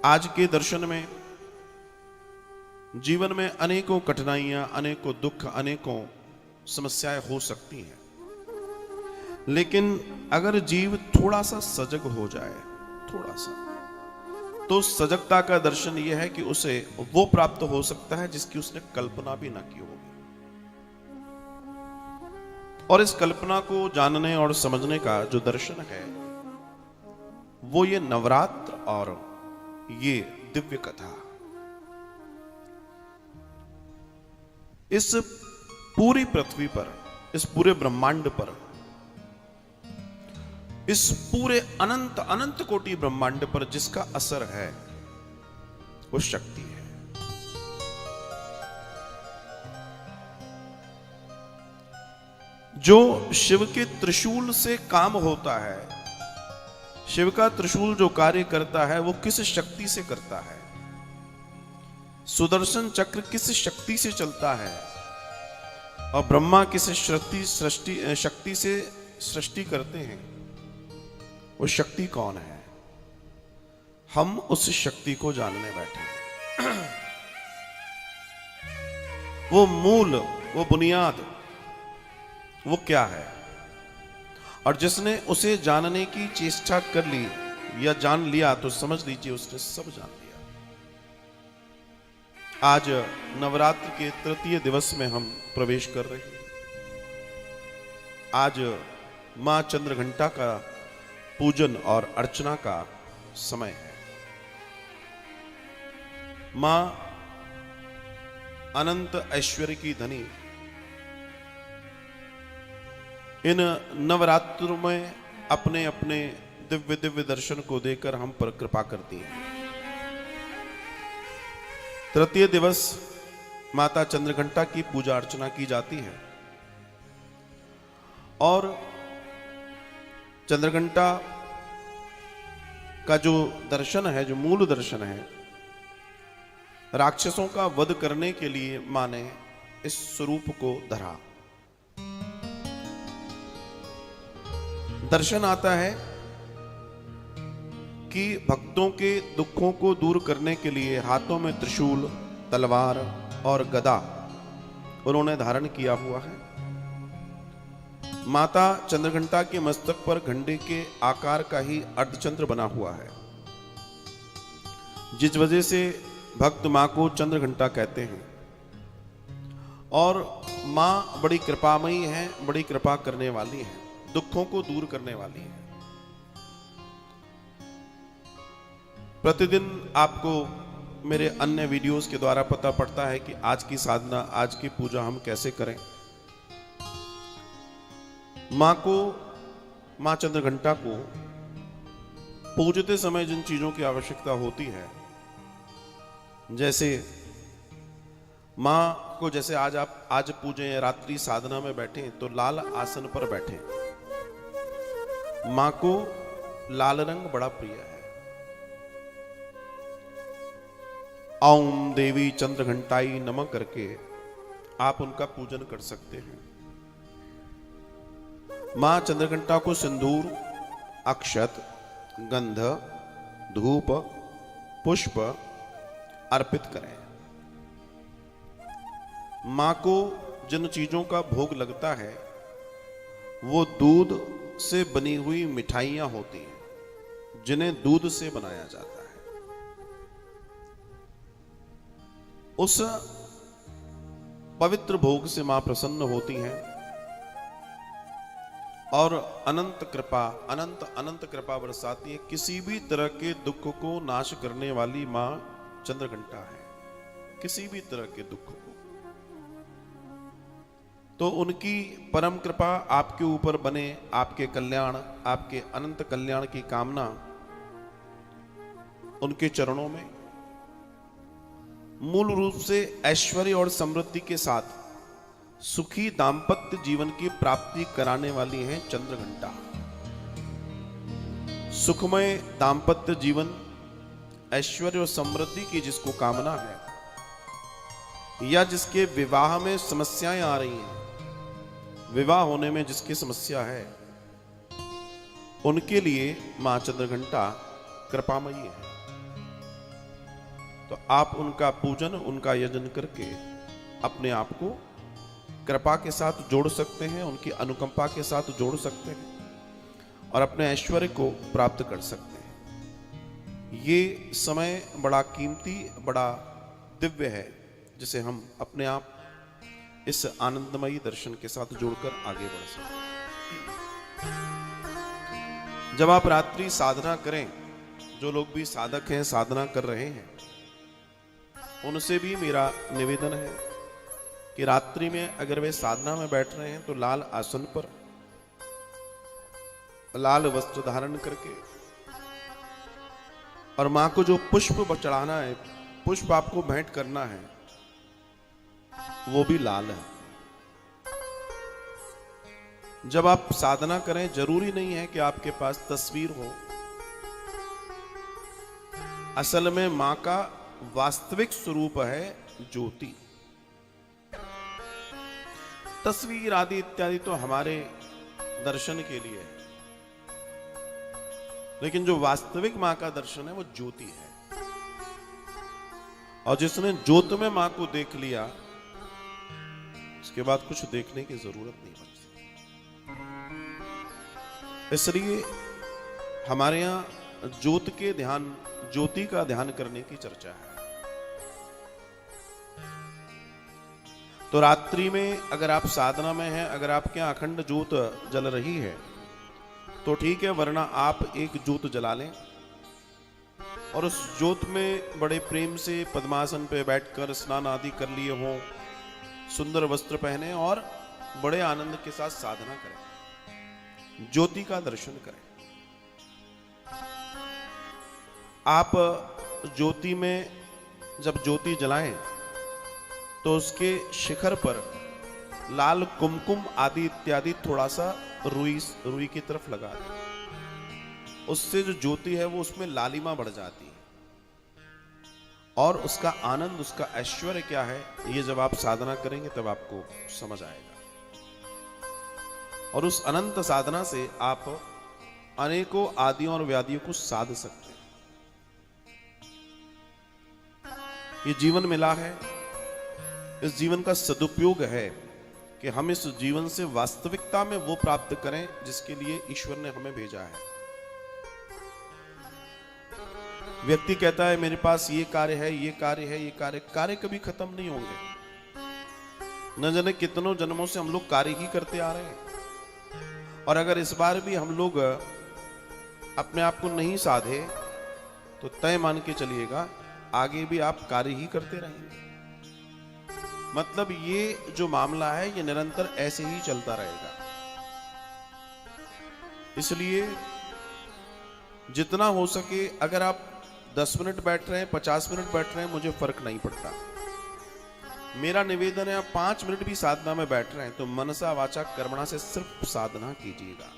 आज के दर्शन में जीवन में अनेकों कठिनाइयां, अनेकों दुख, अनेकों समस्याएं हो सकती हैं, लेकिन अगर जीव थोड़ा सा सजग हो जाए, थोड़ा सा, तो सजगता का दर्शन यह है कि उसे वो प्राप्त हो सकता है जिसकी उसने कल्पना भी ना की होगी। और इस कल्पना को जानने और समझने का जो दर्शन है वो ये नवरात्र और ये दिव्य कथा, इस पूरी पृथ्वी पर, इस पूरे ब्रह्मांड पर, इस पूरे अनंत अनंत कोटि ब्रह्मांड पर जिसका असर है वो शक्ति है। जो शिव के त्रिशूल से काम होता है, शिव का त्रिशूल जो कार्य करता है वो किस शक्ति से करता है, सुदर्शन चक्र किस शक्ति से चलता है, और ब्रह्मा किस शक्ति से सृष्टि करते हैं, वो शक्ति कौन है? हम उस शक्ति को जानने बैठे हैं। वो मूल, वो बुनियाद, वो क्या है? और जिसने उसे जानने की चेष्टा कर ली या जान लिया तो समझ लीजिए उसने सब जान लिया। आज नवरात्र के तृतीय दिवस में हम प्रवेश कर रहे हैं। आज मां चंद्रघंटा का पूजन और अर्चना का समय है। मां अनंत ऐश्वर्य की धनी इन नवरात्रों में अपने अपने दिव्य दिव्य दर्शन को देकर हम पर कृपा करती हैं। तृतीय दिवस माता चंद्रघंटा की पूजा अर्चना की जाती है और चंद्रघंटा का जो दर्शन है, जो मूल दर्शन है, राक्षसों का वध करने के लिए मां ने इस स्वरूप को धरा। दर्शन आता है कि भक्तों के दुखों को दूर करने के लिए हाथों में त्रिशूल, तलवार और गदा उन्होंने धारण किया हुआ है। माता चंद्रघंटा के मस्तक पर घंटे के आकार का ही अर्धचंद्र बना हुआ है, जिस वजह से भक्त मां को चंद्रघंटा कहते हैं। और मां बड़ी कृपामयी है, बड़ी कृपा करने वाली है, दुखों को दूर करने वाली है। प्रतिदिन आपको मेरे अन्य वीडियोस के द्वारा पता पड़ता है कि आज की साधना, आज की पूजा हम कैसे करें। मां को, मां चंद्रघंटा को पूजते समय जिन चीजों की आवश्यकता होती है, जैसे मां को, जैसे आज पूजे, रात्रि साधना में बैठे तो लाल आसन पर बैठे। मां को लाल रंग बड़ा प्रिय है। ओम देवी चंद्रघंटाई नमः करके आप उनका पूजन कर सकते हैं। मां चंद्रघंटा को सिंदूर, अक्षत, गंध, धूप, पुष्प अर्पित करें। मां को जिन चीजों का भोग लगता है वो दूध से बनी हुई मिठाइयां होती हैं, जिन्हें दूध से बनाया जाता है। उस पवित्र भोग से मां प्रसन्न होती हैं और अनंत कृपा, अनंत अनंत कृपा बरसाती है। किसी भी तरह के दुख को नाश करने वाली मां चंद्रघंटा है, किसी भी तरह के दुख को। तो उनकी परम कृपा आपके ऊपर बने, आपके कल्याण, आपके अनंत कल्याण की कामना उनके चरणों में। मूल रूप से ऐश्वर्य और समृद्धि के साथ सुखी दांपत्य जीवन की प्राप्ति कराने वाली है चंद्रघंटा। सुखमय दांपत्य जीवन, ऐश्वर्य और समृद्धि की जिसको कामना है, या जिसके विवाह में समस्याएं आ रही हैं, विवाह होने में जिसकी समस्या है, उनके लिए मां चंद्रघंटा कृपामयी है। तो आप उनका पूजन, उनका यजन करके अपने आप को कृपा के साथ जोड़ सकते हैं, उनकी अनुकंपा के साथ जोड़ सकते हैं और अपने ऐश्वर्य को प्राप्त कर सकते हैं। ये समय बड़ा कीमती, बड़ा दिव्य है, जिसे हम अपने आप इस आनंदमयी दर्शन के साथ जोड़कर आगे बढ़ सकते हैं। जब आप रात्रि साधना करें, जो लोग भी साधक हैं, साधना कर रहे हैं, उनसे भी मेरा निवेदन है कि रात्रि में अगर वे साधना में बैठ रहे हैं तो लाल आसन पर लाल वस्त्र धारण करके और मां को जो पुष्प चढ़ाना है, पुष्प आपको भेंट करना है, वो भी लाल है। जब आप साधना करें, जरूरी नहीं है कि आपके पास तस्वीर हो। असल में मां का वास्तविक स्वरूप है ज्योति। तस्वीर आदि इत्यादि तो हमारे दर्शन के लिए है, लेकिन जो वास्तविक मां का दर्शन है वो ज्योति है। और जिसने ज्योत में मां को देख लिया, उसके बाद कुछ देखने की जरूरत नहीं बचती। इसलिए हमारे यहां ज्योति का ध्यान करने की चर्चा है। तो रात्रि में अगर आप साधना में हैं, अगर आपके यहां अखंड ज्योत जल रही है तो ठीक है, वरना आप एक ज्योत जला लें और उस ज्योत में बड़े प्रेम से पद्मासन पे बैठकर स्नान आदि कर लिए हों, सुंदर वस्त्र पहने और बड़े आनंद के साथ साधना करें, ज्योति का दर्शन करें। आप ज्योति में जब ज्योति जलाएं तो उसके शिखर पर लाल कुमकुम आदि इत्यादि थोड़ा सा रुई की तरफ लगा दें। उससे जो ज्योति है वो उसमें लालिमा बढ़ जाती है और उसका आनंद, उसका ऐश्वर्य क्या है, ये जब आप साधना करेंगे तब आपको समझ आएगा। और उस अनंत साधना से आप अनेकों आदियों और व्याधियों को साध सकते हैं। ये जीवन मिला है, इस जीवन का सदुपयोग है कि हम इस जीवन से वास्तविकता में वो प्राप्त करें जिसके लिए ईश्वर ने हमें भेजा है। व्यक्ति कहता है मेरे पास ये कार्य है, ये कार्य है, ये कार्य कभी खत्म नहीं होंगे। न जाने कितनों जन्मों से हम लोग कार्य ही करते आ रहे हैं और अगर इस बार भी हम लोग अपने आप को नहीं साधे तो तय मान के चलिएगा आगे भी आप कार्य ही करते रहेंगे। मतलब ये जो मामला है ये निरंतर ऐसे ही चलता रहेगा। इसलिए जितना हो सके, अगर आप 10 मिनट बैठ रहे हैं, 50 मिनट बैठ रहे हैं, मुझे फर्क नहीं पड़ता। मेरा निवेदन है आप 5 मिनट भी साधना में बैठ रहे हैं तो मनसा वाचा कर्मणा से सिर्फ साधना कीजिएगा।